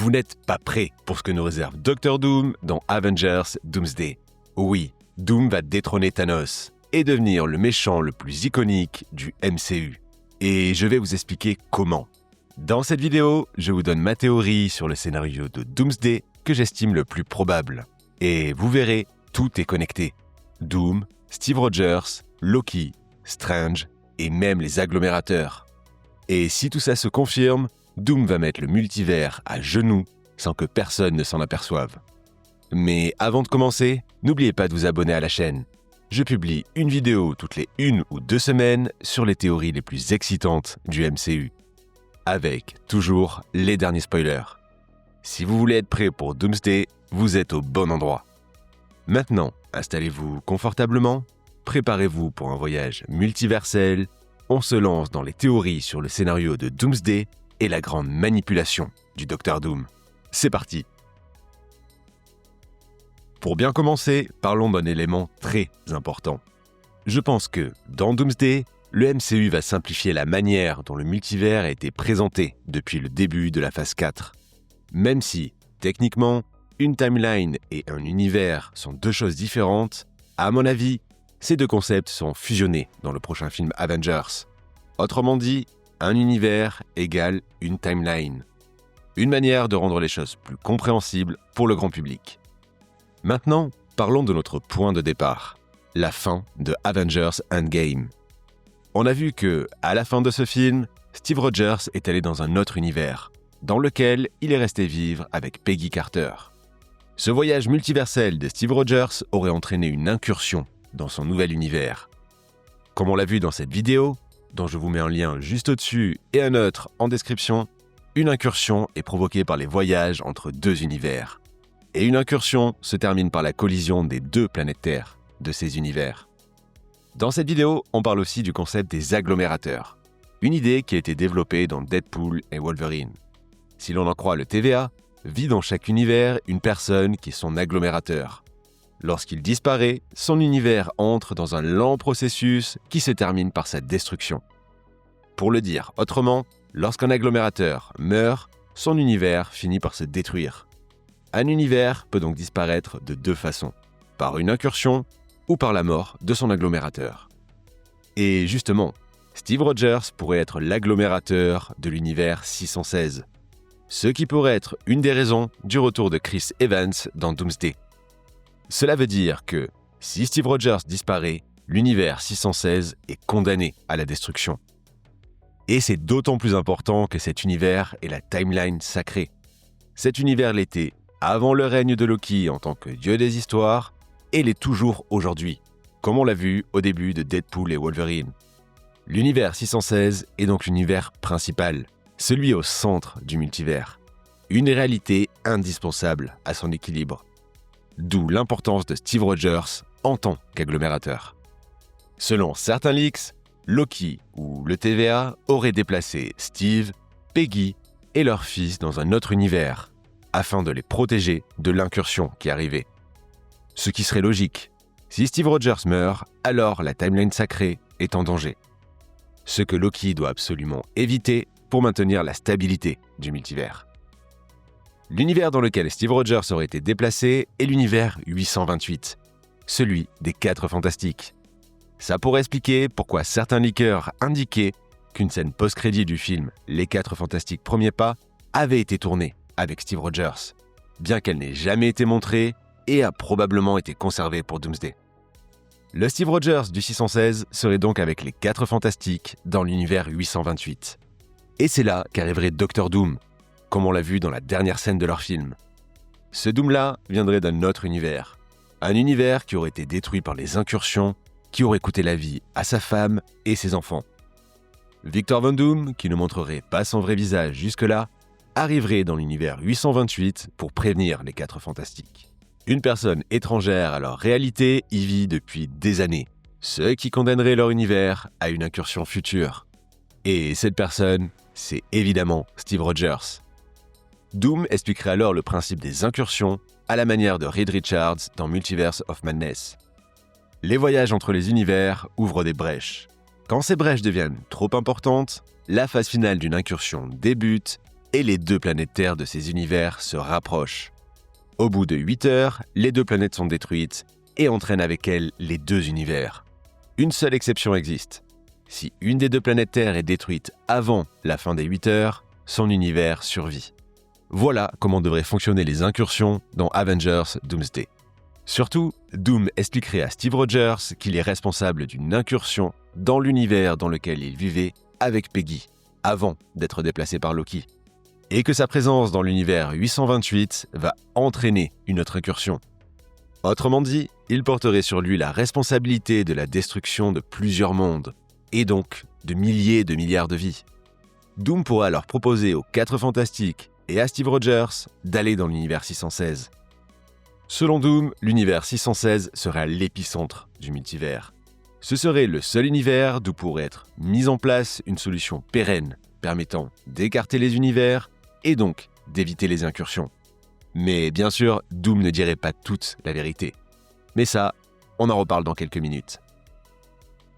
Vous n'êtes pas prêts pour ce que nous réserve Dr. Doom dans Avengers Doomsday. Oui, Doom va détrôner Thanos et devenir le méchant le plus iconique du MCU. Et je vais vous expliquer comment. Dans cette vidéo, je vous donne ma théorie sur le scénario de Doomsday que j'estime le plus probable. Et vous verrez, tout est connecté. Doom, Steve Rogers, Loki, Strange et même les agglomérateurs. Et si tout ça se confirme, Doom va mettre le multivers à genoux sans que personne ne s'en aperçoive. Mais avant de commencer, n'oubliez pas de vous abonner à la chaîne. Je publie une vidéo toutes les 1 ou 2 semaines sur les théories les plus excitantes du MCU. Avec, toujours, les derniers spoilers. Si vous voulez être prêt pour Doomsday, vous êtes au bon endroit. Maintenant, installez-vous confortablement, préparez-vous pour un voyage multiversel, on se lance dans les théories sur le scénario de Doomsday et la grande manipulation du Dr. Doom. C'est parti! Pour bien commencer, parlons d'un élément très important. Je pense que, dans Doomsday, le MCU va simplifier la manière dont le multivers a été présenté depuis le début de la phase 4. Même si, techniquement, une timeline et un univers sont deux choses différentes, à mon avis, ces deux concepts sont fusionnés dans le prochain film Avengers. Autrement dit, un univers égale une timeline. Une manière de rendre les choses plus compréhensibles pour le grand public. Maintenant, parlons de notre point de départ, la fin de Avengers Endgame. On a vu que, à la fin de ce film, Steve Rogers est allé dans un autre univers, dans lequel il est resté vivre avec Peggy Carter. Ce voyage multiversel de Steve Rogers aurait entraîné une incursion dans son nouvel univers. Comme on l'a vu dans cette vidéo, dont je vous mets un lien juste au-dessus et un autre en description, une incursion est provoquée par les voyages entre deux univers. Et une incursion se termine par la collision des deux planètes Terre de ces univers. Dans cette vidéo, on parle aussi du concept des agglomérateurs, une idée qui a été développée dans Deadpool et Wolverine. Si l'on en croit le TVA, vit dans chaque univers une personne qui est son agglomérateur. Lorsqu'il disparaît, son univers entre dans un lent processus qui se termine par sa destruction. Pour le dire autrement, lorsqu'un agglomérateur meurt, son univers finit par se détruire. Un univers peut donc disparaître de deux façons, par une incursion ou par la mort de son agglomérateur. Et justement, Steve Rogers pourrait être l'agglomérateur de l'univers 616, ce qui pourrait être une des raisons du retour de Chris Evans dans Doomsday. Cela veut dire que, si Steve Rogers disparaît, l'univers 616 est condamné à la destruction. Et c'est d'autant plus important que cet univers est la timeline sacrée. Cet univers l'était avant le règne de Loki en tant que dieu des histoires, et l'est toujours aujourd'hui, comme on l'a vu au début de Deadpool et Wolverine. L'univers 616 est donc l'univers principal, celui au centre du multivers. Une réalité indispensable à son équilibre. D'où l'importance de Steve Rogers en tant qu'agglomérateur. Selon certains leaks, Loki ou le TVA auraient déplacé Steve, Peggy et leur fils dans un autre univers, afin de les protéger de l'incursion qui arrivait. Ce qui serait logique. Si Steve Rogers meurt, alors la timeline sacrée est en danger. Ce que Loki doit absolument éviter pour maintenir la stabilité du multivers. L'univers dans lequel Steve Rogers aurait été déplacé est l'univers 828, celui des 4 Fantastiques. Ça pourrait expliquer pourquoi certains leakers indiquaient qu'une scène post-crédit du film Les 4 Fantastiques Premiers Pas avait été tournée avec Steve Rogers, bien qu'elle n'ait jamais été montrée et a probablement été conservée pour Doomsday. Le Steve Rogers du 616 serait donc avec les 4 Fantastiques dans l'univers 828. Et c'est là qu'arriverait Dr. Doom, comme on l'a vu dans la dernière scène de leur film. Ce Doom-là viendrait d'un autre univers. Un univers qui aurait été détruit par les incursions, qui aurait coûté la vie à sa femme et ses enfants. Victor Von Doom, qui ne montrerait pas son vrai visage jusque-là, arriverait dans l'univers 828 pour prévenir les 4 Fantastiques. Une personne étrangère à leur réalité y vit depuis des années, ce qui condamnerait leur univers à une incursion future. Et cette personne, c'est évidemment Steve Rogers. Doom expliquerait alors le principe des incursions à la manière de Reed Richards dans Multiverse of Madness. Les voyages entre les univers ouvrent des brèches. Quand ces brèches deviennent trop importantes, la phase finale d'une incursion débute et les 2 planètes Terre de ces univers se rapprochent. Au bout de 8 heures, les 2 planètes sont détruites et entraînent avec elles les 2 univers. Une seule exception existe. Si une des 2 planètes Terre est détruite avant la fin des 8 heures, son univers survit. Voilà comment devraient fonctionner les incursions dans Avengers Doomsday. Surtout, Doom expliquerait à Steve Rogers qu'il est responsable d'une incursion dans l'univers dans lequel il vivait avec Peggy, avant d'être déplacé par Loki. Et que sa présence dans l'univers 828 va entraîner une autre incursion. Autrement dit, il porterait sur lui la responsabilité de la destruction de plusieurs mondes, et donc de milliers de milliards de vies. Doom pourra alors proposer aux 4 Fantastiques et à Steve Rogers d'aller dans l'univers 616. Selon Doom, l'univers 616 serait à l'épicentre du multivers. Ce serait le seul univers d'où pourrait être mise en place une solution pérenne permettant d'écarter les univers et donc d'éviter les incursions. Mais bien sûr, Doom ne dirait pas toute la vérité. Mais ça, on en reparle dans quelques minutes.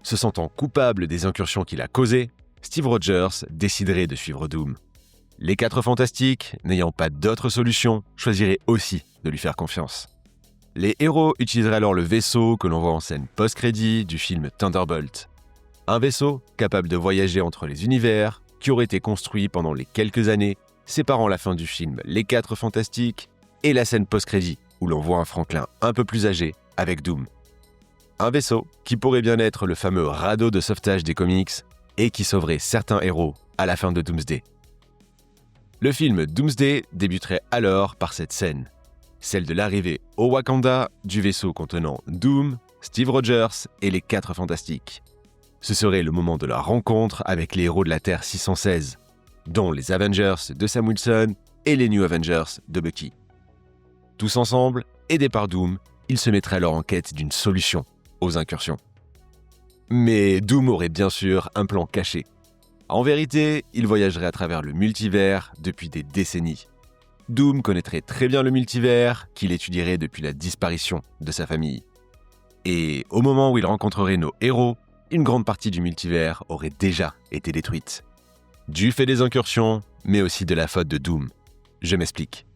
Se sentant coupable des incursions qu'il a causées, Steve Rogers déciderait de suivre Doom. Les 4 Fantastiques, n'ayant pas d'autre solution, choisiraient aussi de lui faire confiance. Les héros utiliseraient alors le vaisseau que l'on voit en scène post-crédit du film Thunderbolt. Un vaisseau capable de voyager entre les univers, qui aurait été construit pendant les quelques années séparant la fin du film Les 4 Fantastiques et la scène post-crédit où l'on voit un Franklin un peu plus âgé avec Doom. Un vaisseau qui pourrait bien être le fameux radeau de sauvetage des comics et qui sauverait certains héros à la fin de Doomsday. Le film Doomsday débuterait alors par cette scène, celle de l'arrivée au Wakanda du vaisseau contenant Doom, Steve Rogers et les 4 Fantastiques. Ce serait le moment de la rencontre avec les héros de la Terre 616, dont les Avengers de Sam Wilson et les New Avengers de Bucky. Tous ensemble, aidés par Doom, ils se mettraient alors en quête d'une solution aux incursions. Mais Doom aurait bien sûr un plan caché. En vérité, il voyagerait à travers le multivers depuis des décennies. Doom connaîtrait très bien le multivers qu'il étudierait depuis la disparition de sa famille. Et au moment où il rencontrerait nos héros, une grande partie du multivers aurait déjà été détruite. Du fait des incursions, mais aussi de la faute de Doom. Je m'explique.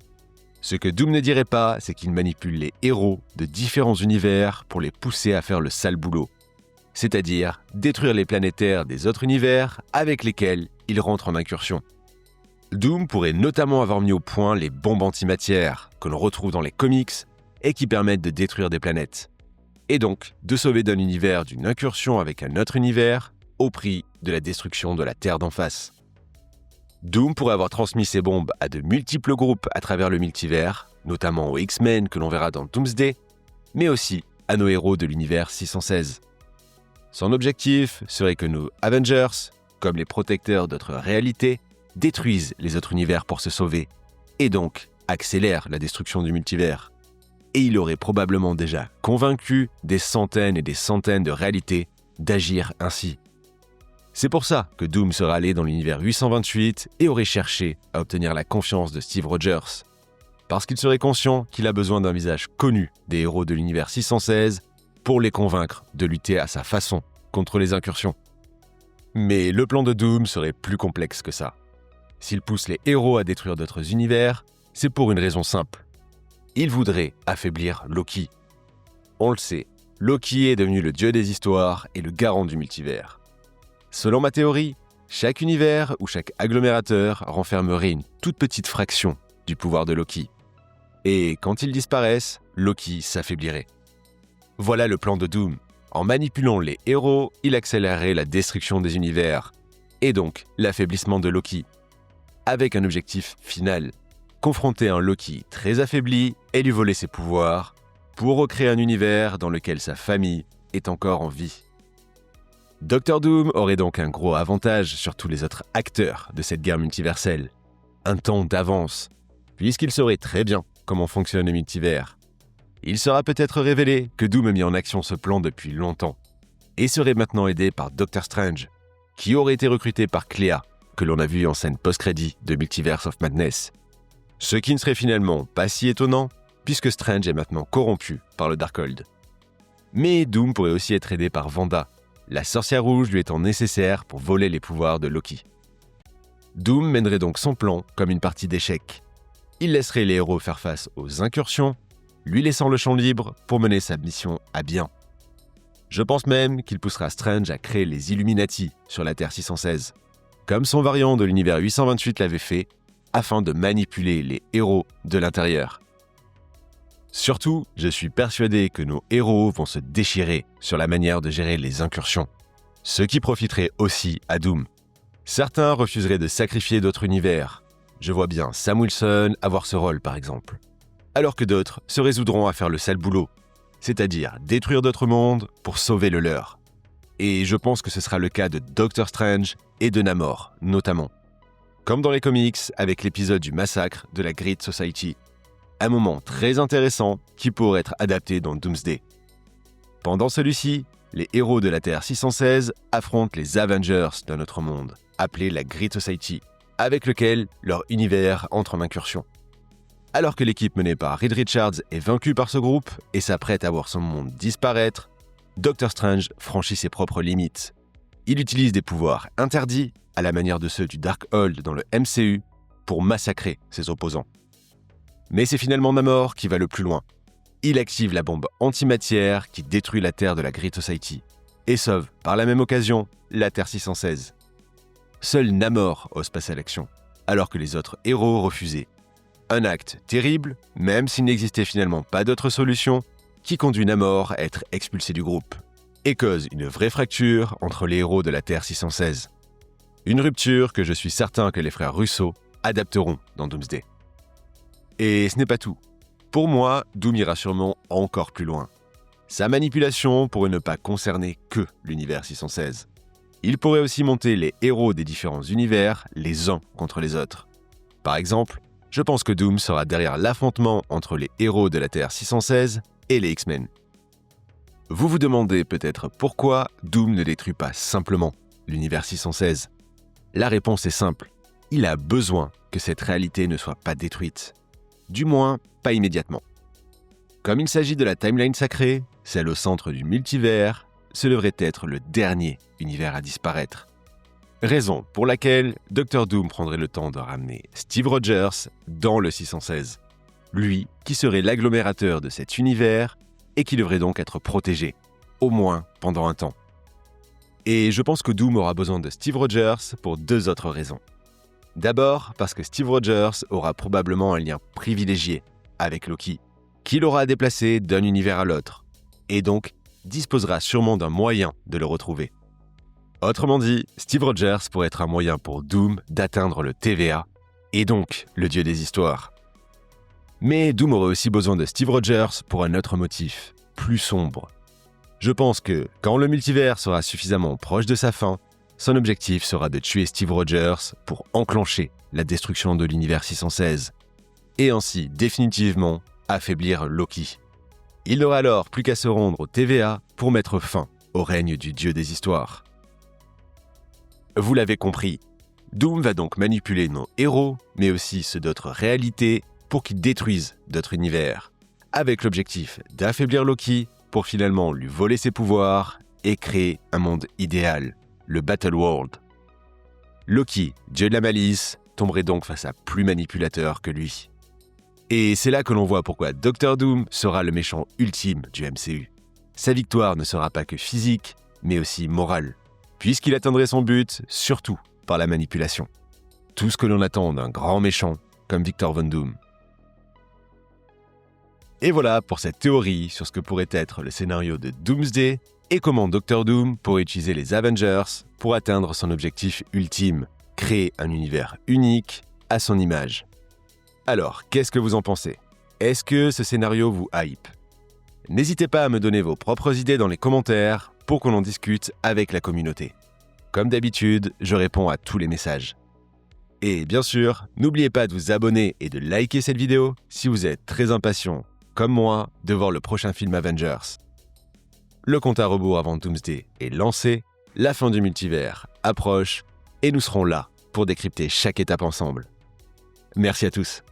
Ce que Doom ne dirait pas, c'est qu'il manipule les héros de différents univers pour les pousser à faire le sale boulot. C'est-à-dire détruire les planétaires des autres univers avec lesquels il rentre en incursion. Doom pourrait notamment avoir mis au point les bombes antimatière que l'on retrouve dans les comics et qui permettent de détruire des planètes. Et donc de sauver d'un univers d'une incursion avec un autre univers au prix de la destruction de la Terre d'en face. Doom pourrait avoir transmis ces bombes à de multiples groupes à travers le multivers, notamment aux X-Men que l'on verra dans Doomsday, mais aussi à nos héros de l'univers 616. Son objectif serait que nos Avengers, comme les protecteurs d'autres réalités, détruisent les autres univers pour se sauver, et donc accélèrent la destruction du multivers. Et il aurait probablement déjà convaincu des centaines et des centaines de réalités d'agir ainsi. C'est pour ça que Doom serait allé dans l'univers 828 et aurait cherché à obtenir la confiance de Steve Rogers. Parce qu'il serait conscient qu'il a besoin d'un visage connu des héros de l'univers 616 pour les convaincre de lutter à sa façon contre les incursions. Mais le plan de Doom serait plus complexe que ça. S'il pousse les héros à détruire d'autres univers, c'est pour une raison simple. Il voudrait affaiblir Loki. On le sait, Loki est devenu le dieu des histoires et le garant du multivers. Selon ma théorie, chaque univers ou chaque agglomérateur renfermerait une toute petite fraction du pouvoir de Loki. Et quand ils disparaissent, Loki s'affaiblirait. Voilà le plan de Doom. En manipulant les héros, il accélérerait la destruction des univers, et donc l'affaiblissement de Loki. Avec un objectif final, confronter un Loki très affaibli et lui voler ses pouvoirs, pour recréer un univers dans lequel sa famille est encore en vie. Dr Doom aurait donc un gros avantage sur tous les autres acteurs de cette guerre multiverselle. Un temps d'avance, puisqu'il saurait très bien comment fonctionne le multivers. Il sera peut-être révélé que Doom a mis en action ce plan depuis longtemps, et serait maintenant aidé par Doctor Strange, qui aurait été recruté par Clea, que l'on a vu en scène post-crédit de Multiverse of Madness. Ce qui ne serait finalement pas si étonnant, puisque Strange est maintenant corrompu par le Darkhold. Mais Doom pourrait aussi être aidé par Wanda, la sorcière rouge lui étant nécessaire pour voler les pouvoirs de Loki. Doom mènerait donc son plan comme une partie d'échecs. Il laisserait les héros faire face aux incursions, lui laissant le champ libre pour mener sa mission à bien. Je pense même qu'il poussera Strange à créer les Illuminati sur la Terre 616, comme son variant de l'univers 828 l'avait fait, afin de manipuler les héros de l'intérieur. Surtout, je suis persuadé que nos héros vont se déchirer sur la manière de gérer les incursions, ce qui profiterait aussi à Doom. Certains refuseraient de sacrifier d'autres univers. Je vois bien Sam Wilson avoir ce rôle par exemple. Alors que d'autres se résoudront à faire le sale boulot, c'est-à-dire détruire d'autres mondes pour sauver le leur. Et je pense que ce sera le cas de Doctor Strange et de Namor, notamment. Comme dans les comics avec l'épisode du massacre de la Great Society. Un moment très intéressant qui pourrait être adapté dans Doomsday. Pendant celui-ci, les héros de la Terre 616 affrontent les Avengers d'un autre monde, appelé la Great Society, avec lequel leur univers entre en incursion. Alors que l'équipe menée par Reed Richards est vaincue par ce groupe et s'apprête à voir son monde disparaître, Doctor Strange franchit ses propres limites. Il utilise des pouvoirs interdits, à la manière de ceux du Darkhold dans le MCU, pour massacrer ses opposants. Mais c'est finalement Namor qui va le plus loin. Il active la bombe antimatière qui détruit la Terre de la Great Society et sauve, par la même occasion, la Terre 616. Seul Namor ose passer à l'action, alors que les autres héros refusaient. Un acte terrible, même s'il n'existait finalement pas d'autre solution, qui conduit Namor à être expulsé du groupe et cause une vraie fracture entre les héros de la Terre 616. Une rupture que je suis certain que les frères Russo adapteront dans Doomsday. Et ce n'est pas tout. Pour moi, Doom ira sûrement encore plus loin. Sa manipulation pourrait ne pas concerner que l'univers 616. Il pourrait aussi monter les héros des différents univers les uns contre les autres. Par exemple, je pense que Doom sera derrière l'affrontement entre les héros de la Terre 616 et les X-Men. Vous vous demandez peut-être pourquoi Doom ne détruit pas simplement l'univers 616. La réponse est simple. Il a besoin que cette réalité ne soit pas détruite. Du moins, pas immédiatement. Comme il s'agit de la timeline sacrée, celle au centre du multivers, ce devrait être le dernier univers à disparaître. Raison pour laquelle Dr. Doom prendrait le temps de ramener Steve Rogers dans le 616. Lui qui serait l'agglomérateur de cet univers et qui devrait donc être protégé, au moins pendant un temps. Et je pense que Doom aura besoin de Steve Rogers pour deux autres raisons. D'abord parce que Steve Rogers aura probablement un lien privilégié avec Loki, qu'il aura déplacé d'un univers à l'autre, et donc disposera sûrement d'un moyen de le retrouver. Autrement dit, Steve Rogers pourrait être un moyen pour Doom d'atteindre le TVA, et donc le dieu des histoires. Mais Doom aurait aussi besoin de Steve Rogers pour un autre motif, plus sombre. Je pense que, quand le multivers sera suffisamment proche de sa fin, son objectif sera de tuer Steve Rogers pour enclencher la destruction de l'univers 616, et ainsi définitivement affaiblir Loki. Il n'aura alors plus qu'à se rendre au TVA pour mettre fin au règne du dieu des histoires. Vous l'avez compris, Doom va donc manipuler nos héros, mais aussi ceux d'autres réalités, pour qu'ils détruisent d'autres univers, avec l'objectif d'affaiblir Loki pour finalement lui voler ses pouvoirs et créer un monde idéal, le Battle World. Loki, dieu de la malice, tomberait donc face à plus manipulateur que lui. Et c'est là que l'on voit pourquoi Dr. Doom sera le méchant ultime du MCU. Sa victoire ne sera pas que physique, mais aussi morale, puisqu'il atteindrait son but surtout par la manipulation. Tout ce que l'on attend d'un grand méchant comme Victor Von Doom. Et voilà pour cette théorie sur ce que pourrait être le scénario de Doomsday et comment Dr. Doom pourrait utiliser les Avengers pour atteindre son objectif ultime, créer un univers unique à son image. Alors, qu'est-ce que vous en pensez ? Est-ce que ce scénario vous hype ? N'hésitez pas à me donner vos propres idées dans les commentaires pour qu'on en discute avec la communauté. Comme d'habitude, je réponds à tous les messages. Et bien sûr, n'oubliez pas de vous abonner et de liker cette vidéo si vous êtes très impatient, comme moi, de voir le prochain film Avengers. Le compte à rebours avant Doomsday est lancé, la fin du multivers approche, et nous serons là pour décrypter chaque étape ensemble. Merci à tous.